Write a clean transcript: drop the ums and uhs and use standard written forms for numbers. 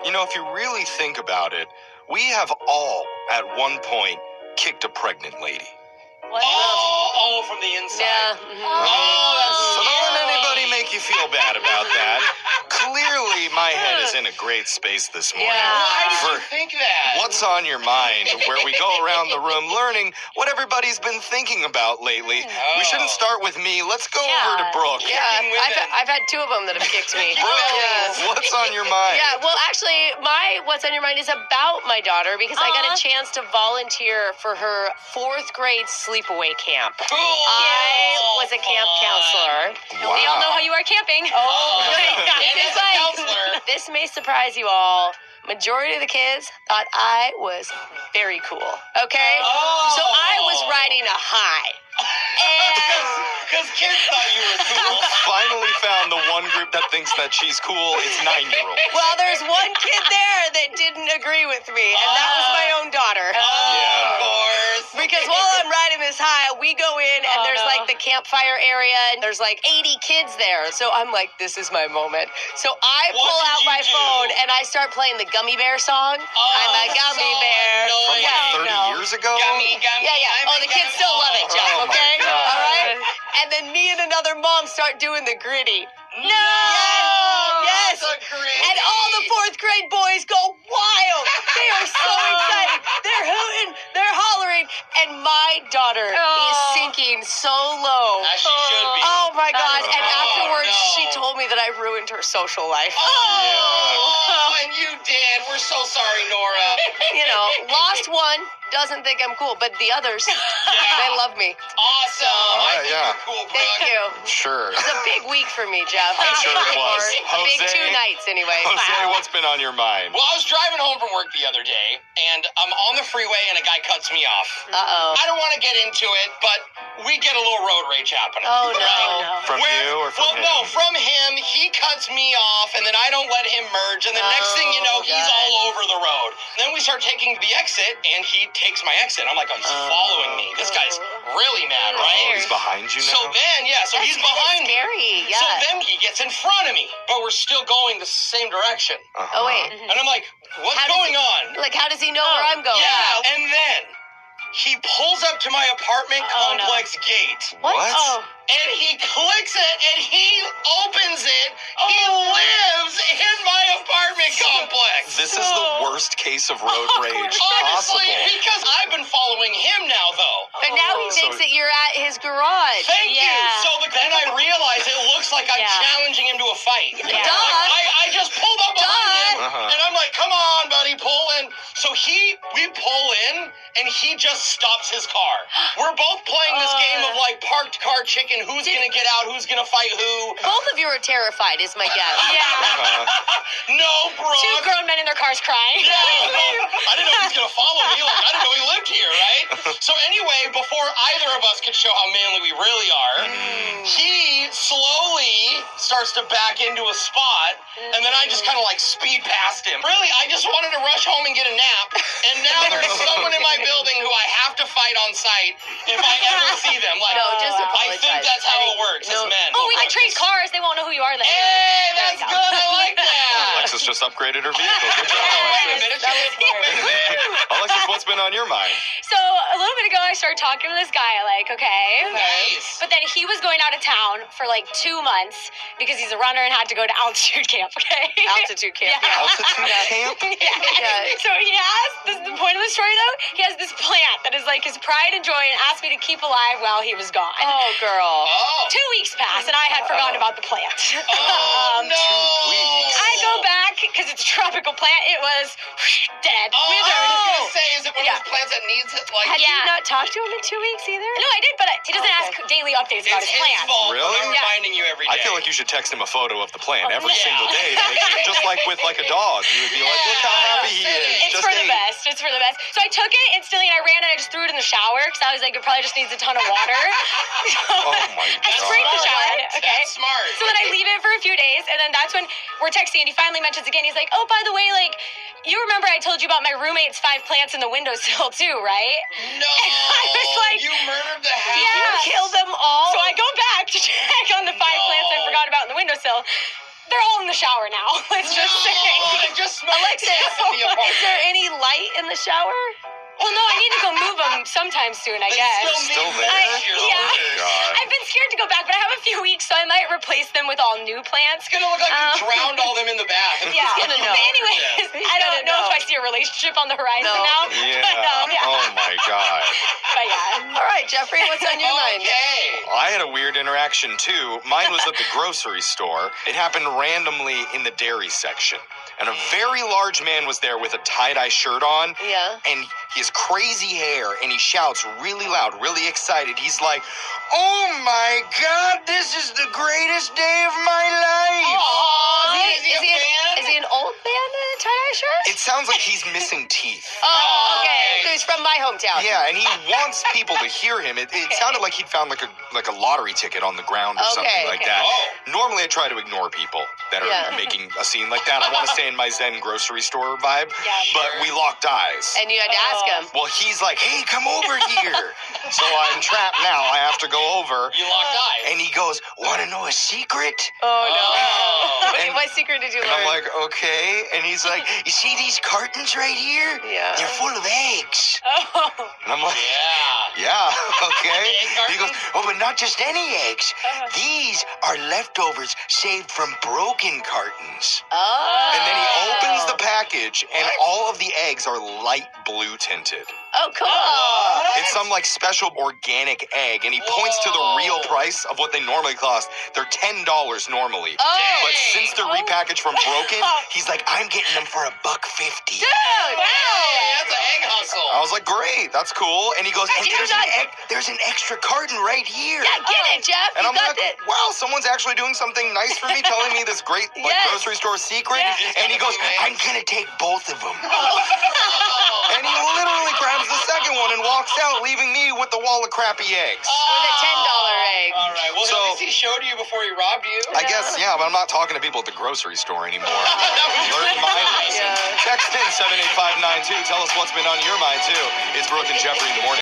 You know, if you really think about it, we have all, at one point, kicked a pregnant lady. What? Oh, from the inside. Yeah. Oh, that's So don't let anybody make you feel bad about that. Clearly, my head is in a great space this morning. Yeah. Why did you For think that? What's on your mind, where we go around the room learning what everybody's been thinking about lately. We shouldn't start with me. Let's go over to Brooke. Yeah, I've had two of them that have kicked me. Brooke, what's on your mind? Yeah, well, actually, my What's on Your Mind is about my daughter because I got a chance to volunteer for her 4th grade sleepaway camp. Cool. I was a camp counselor. Wow. We all know how you are camping. And as a counselor. This may surprise you all. Majority of the kids thought I was very cool. Okay? Oh. So I was riding a high. And Because kids thought you were cool. Finally found the one group that thinks that she's cool. It's 9-year-olds. well, there's one kid there that didn't agree with me, and that was my own daughter. Of course. Because while I'm riding this high, we go in and there's like the campfire area and there's like 80 kids there. So I'm like, this is my moment. So I What pull did out you my do? phone and I start playing the Gummy Bear song. I'm a gummy so bear. From annoying. like 30 years ago? Gummy. Yeah. I'm Oh, a the kids gummy. still love it, Jeff, Oh, my okay? God. All right? And then me and another mom start doing the gritty. No. Yes. That's a great. And all the 4th grade boys go wild. They are so excited. They're hooting, they're hollering, and my daughter is sinking so low. As she should be. Oh my God. And Oh, afterwards, no. she told me that I ruined her social life. Oh, and you did. We're so sorry, Nora. You know, lost one, doesn't think I'm cool, but the others, they love me. Awesome. All I right, think yeah. you're cool, Brooke. Thank you. Sure. It's a big week for me, Jeff. I'm sure it was. A big Jose? 2 nights, anyway. Jose, what's been on your mind? Well, I was driving home from work the other day, and I'm on the freeway, and a guy cuts me off. Uh-oh. I don't want to get into it, but we get a little road rage happening. Oh, no. Right? From you or from him? No, from him. He cuts me off, and then I don't let him merge, and the next thing you know, he's God. all over the road. Then we start taking the exit, and he takes my exit. I'm like, oh, he's following me. This guy's really mad, right? He's behind you now? So then, so he's behind me. Scary, yeah. So then he gets in front of me, but we're still going the same direction. Oh, wait. And I'm like, what's How does going he- on? Like, how does he know where I'm going? Yeah, and then he pulls up to my apartment complex gate. What? And he clicks it and he opens it. He lives in my apartment complex. This is the worst case of road rage Honestly, possible. because I've been following him now, though. But now he thinks that you're at his garage. Thank you. So then I realize it looks like I'm challenging him to a fight. Duh. Like, I just pulled up behind him, Uh-huh. and I'm like, come on, buddy, pull in. So we pull in, and he just stops his car. We're both playing this game of, like, parked car chicken. Who's going to get out? Who's going to fight who? Both of you are terrified, is my guess. Uh-huh. No, bro. 2 grown men in their cars crying. Yeah, I didn't know he was going to follow me. Like, I didn't know he lived here, right? So anyway, before either of us could show how manly we really are, he slowly starts to back into a spot, and then I just kind of like speed past him. Really, I just wanted to rush home and get a nap, and now there's someone in my building who I have to fight on sight if I ever see them. Like, No, just I apologize. think that's how it works as men. Oh, we can trade cars. They won't know who you are then. Hey, that's good. I like that. Alexis just upgraded her vehicle. Good job, Wait a Alexis. minute. That was smart. Alexis, what's been on your mind? So a little bit ago, I started talking to this guy. Okay. Nice. But then he was going out of town for like 2 months because he's a runner and had to go to altitude camp. Okay. Altitude camp. Yeah. Altitude camp? Yeah. So he has, this is the point of the story though, he has this plant that is like his pride and joy and asked me to keep alive while he was gone. Oh, girl. Oh. 2 weeks passed and I had forgotten about the plant. Oh, no. 2 weeks. I go back because it's a tropical plant. It was dead, Oh, I withered. was going to say, is it one Yeah. of those plants that needs it? Like, Had Yeah. you not talked to him in 2 weeks either? No, I did, but he doesn't Okay. ask daily updates about it's his his plant. fault. Really? I'm Yeah. reminding you every day. I feel like you should text him a photo of the plant every Yeah. single day. To make sure, just like with like a dog. You would be like, look how happy he is. It's Just for the ate. best. It's for the best. So I took it instantly and I ran and I just threw it in the shower because I was like, it probably just needs a ton of water. Oh my I sprayed the God. shower in it, okay? That's smart. So then I leave it for a few days, and then that's when we're texting, and he finally mentions again. He's like, "Oh, by the way, like, you remember I told you about my roommate's 5 plants in the windowsill too, right?" No. I was like, you murdered the house. Yeah. Kill them all? So I go back to check on the 5 plants I forgot about in the windowsill. They're all in the shower now. Let's just say. Oh, it just smells like Alexis, death in the is apartment. there any light in the shower? Well, no, I need to go move them sometime soon, I guess. Still there? Yeah. God. I've been scared to go back, but I have a few weeks, so I might replace them with all new plants. It's gonna look like you drowned all them in the bath. Yeah. gonna know. But anyways, He's I don't gonna know know. if I see a relationship on the horizon No. now. Yeah. But, yeah. Oh my God. But yeah. All right, Jeffrey, what's on your mind? Okay. I had a weird interaction too. Mine was at the grocery store. It happened randomly in the dairy section. And a very large man was there with a tie-dye shirt on. Yeah. And he has crazy hair and he shouts really loud, really excited. He's like, "Oh my God, this is the greatest day of my life." Aw, Is he an old man in a tie-dye shirt? It sounds like he's missing teeth. Oh, okay. So he's from my hometown. Yeah, and he wants people to hear him. It sounded like he'd found like a lottery ticket on the ground or something like that. Oh. Normally, I try to ignore people that are Yeah. making a scene like that. I want to stay in my Zen grocery store vibe. Yeah, But we locked eyes. And you had to ask him. Well, he's like, "Hey, come over here." So I'm trapped now. I have to go over. You locked eyes. And he goes, "Want to know a secret?" Oh, Oh. no. And- what secret did you And learn? I'm like, "Okay." And he's like, "You see these cartons right here? Yeah. They're full of eggs." Oh. And I'm like, Yeah. "Yeah, okay." Egg He goes, cartons? "Oh, but not just any eggs. These are leftovers saved from broken cartons." Oh. And then he opens the package, and all of the eggs are light blue tinted. Oh, cool. What? It's some like special organic egg, and he points to the Whoa. real price of what they normally cost. They're $10 normally. Oh. But since they're Oh. repackaged from broken, he's like, "I'm getting them for $1.50." Dude. Hey, that's an egg hustle. I was like, "Great, that's cool." And he goes, "And You're there's an extra carton right here." Yeah, get it, Jeff. And You I'm got like, it. "Wow, someone's actually doing something nice for me, telling me this great Yes. grocery store secret." Yeah. And he goes, "I'm gonna take both of them." Oh. And he literally grabs the second one and walks out, leaving me with the wall of crappy eggs. With a $10 egg. All right. Well, So- at least he showed you before he robbed you. I guess, yeah, but I'm not talking to people at the grocery store anymore. That was Learn my nice. lesson. Yeah. Text in 78592. Tell us what's been on your mind, too. It's Brooke and Jeffrey in the morning.